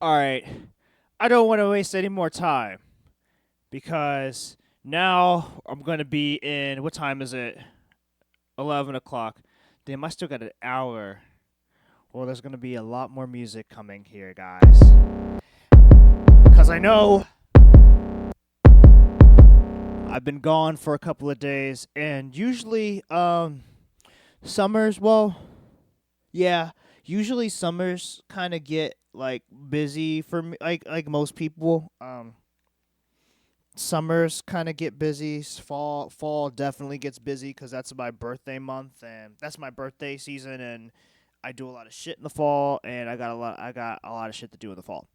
Alright, I don't want to waste any more time because now I'm going to be in. What time is it? 11 o'clock. Damn, I still got an hour. Well, there's going to be a lot more music coming here, guys. Because I know I've been gone for a couple of days, and usually, summers, well, yeah, usually summers kind of get like busy for me, like most people. Summers kind of get busy. Fall definitely gets busy because that's my birthday month and that's my birthday season, and I do a lot of shit in the fall, and I got a lot of shit to do in the fall.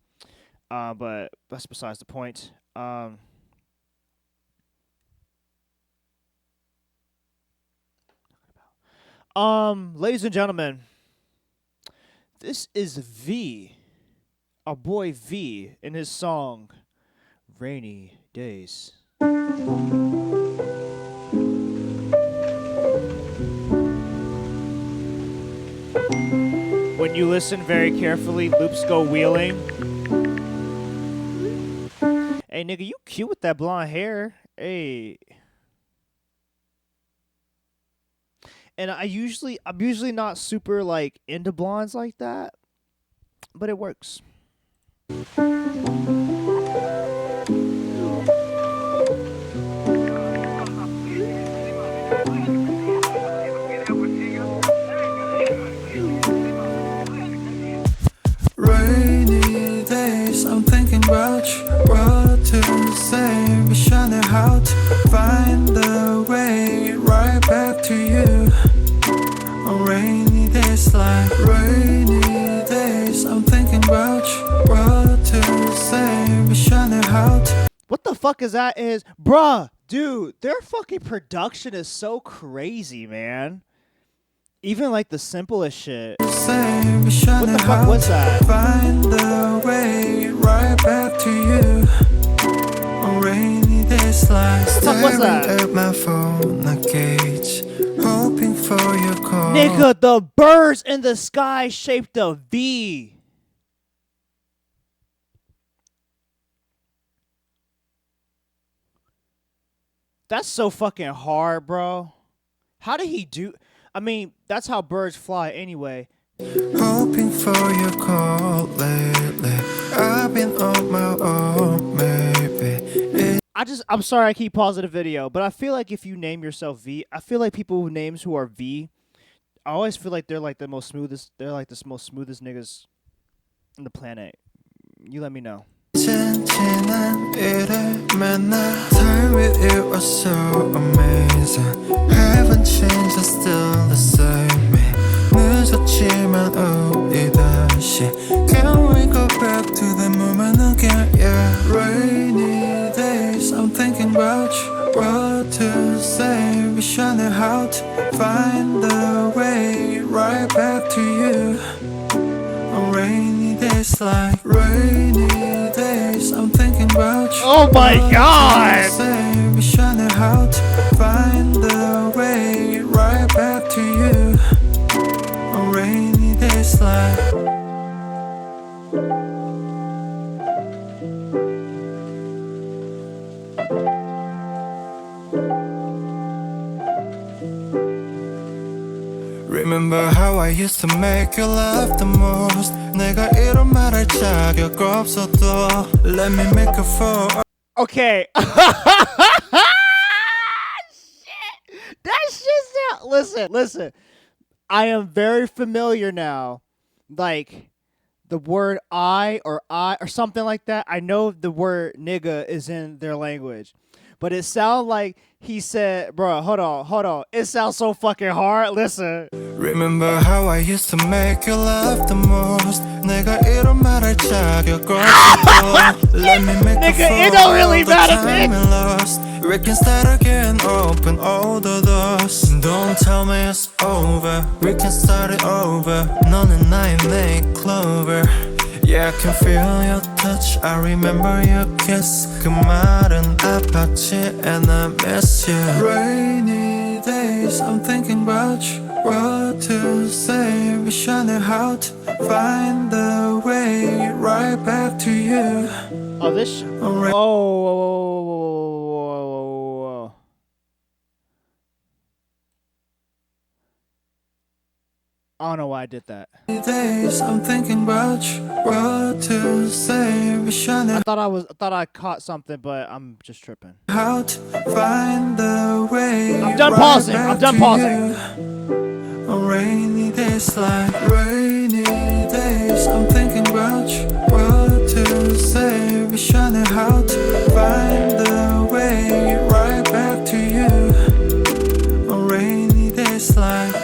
But that's besides the point. Ladies and gentlemen, this is V, our boy V, in his song "Rainy Days." When you listen very carefully, loops go wheeling. Hey, nigga, you cute with that blonde hair. Hey. And I'm usually not super like into blondes like that, but it works. Rainy days, I'm thinking about you. What to say? Wish I knew how to find the way right back to you. On rainy days, like rainy days, I'm thinking about you. What to say? Wish I knew how to What the fuck is that? Bruh, dude, their fucking production is so crazy, man. Even like the simplest shit. say. Wish I What knew the fuck how was to that? find the way right back to you. On rainy days, like fuck was that? staring at my phone, a cage, hoping for your call. Nigga, the birds in the sky shaped a V. That's so fucking hard, bro. How did he do? I mean, that's how birds fly anyway. Hoping for your call lately. I've been on my own, maybe. I'm sorry I keep pausing the video, but I feel like if you name yourself V, I feel like people who names who are V, I always feel like they're like the most smoothest. They're like the most smoothest niggas on the planet. You let me know. 지난 일을 만나 Time with you was so amazing. Haven't changed, I'm still the same me. 늦었지만 우리 다시 Can we go back to the moment again? Yeah, rainy days, I'm thinking about you. What to say? Wish I knew how to find the way right back to you. On rainy days, like rainy days, I'm thinking about you. Oh my god! Say, wish I knew how to find the way right back to you. On rainy days, like Remember how I used to make you laugh the most. 내가 이런 말할 자격 없어도 Let me make a fall. Okay. Shit. That shit's now. Listen. I am very familiar now. Like the word I or something like that. I know the word nigga is in their language. But it sounds like he said, bro, hold on. It sounds so fucking hard. Listen. Remember how I used to make you laugh the most. 내가 이런 말할 자격 없어도 Let me make a Nigga, fall. it don't really The matter, time bitch. we lost. We can start again, open all the doors. Don't tell me it's over. We can start it over. 너는 나의 내 clover. Yeah, I can feel your touch. I remember your kiss. 그 말은 아팠지 and I miss you. Rainy days, I'm thinking about you. What to say? Wish I knew how to find the way right right back to you. Oh, this. Alright. Oh. I don't know why I did that. Days I'm thinking about you, what to say. Wish I knew I thought I caught something, but I'm just tripping. how to find the way. I'm done right pausing. back I'm done to pausing. you. On rainy days like rainy days, I'm thinking about you, what to say. Wish I knew how to find the way right back to you. On rainy days like.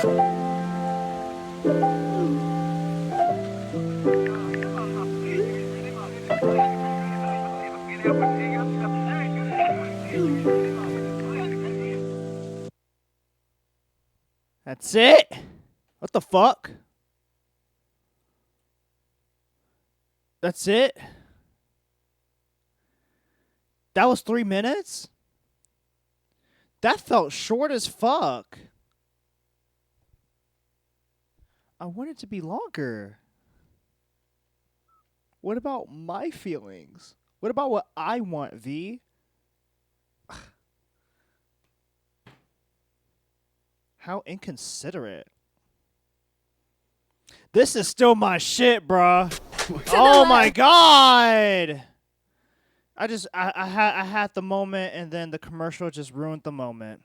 That's it. What the fuck? That's it. That was 3 minutes? That felt short as fuck. I want it to be longer. What about my feelings? What about what I want, V? How inconsiderate. This is still my shit, bruh. Oh my god. I had the moment and then the commercial just ruined the moment.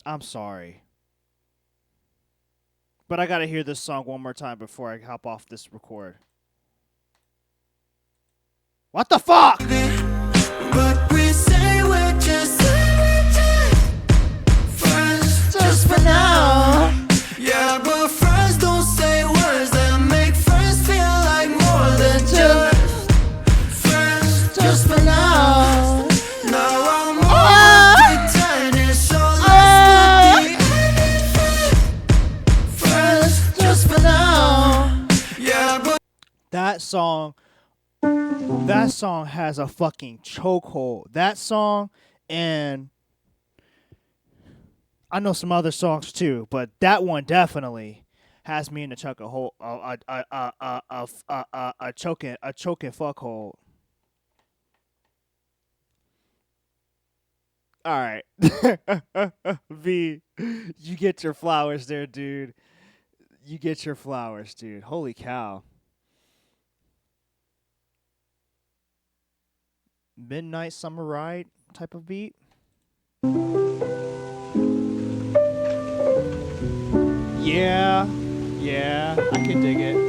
I'm sorry. But I gotta hear this song one more time before I hop off this record. What the fuck? But we say we're just friends, just for now. Yeah, but friends don't say words that make friends feel like more than just friends, just for now. Now I'm all pretending, so let's not be friends, just for now. Yeah, but That song has a fucking chokehold. That song, and I know some other songs too, but that one definitely has me in a chokehold, a choking fuck hold. All right, V, you get your flowers there, dude. You get your flowers, dude. Holy cow. Midnight Summer Ride type of beat. Yeah, I can dig it.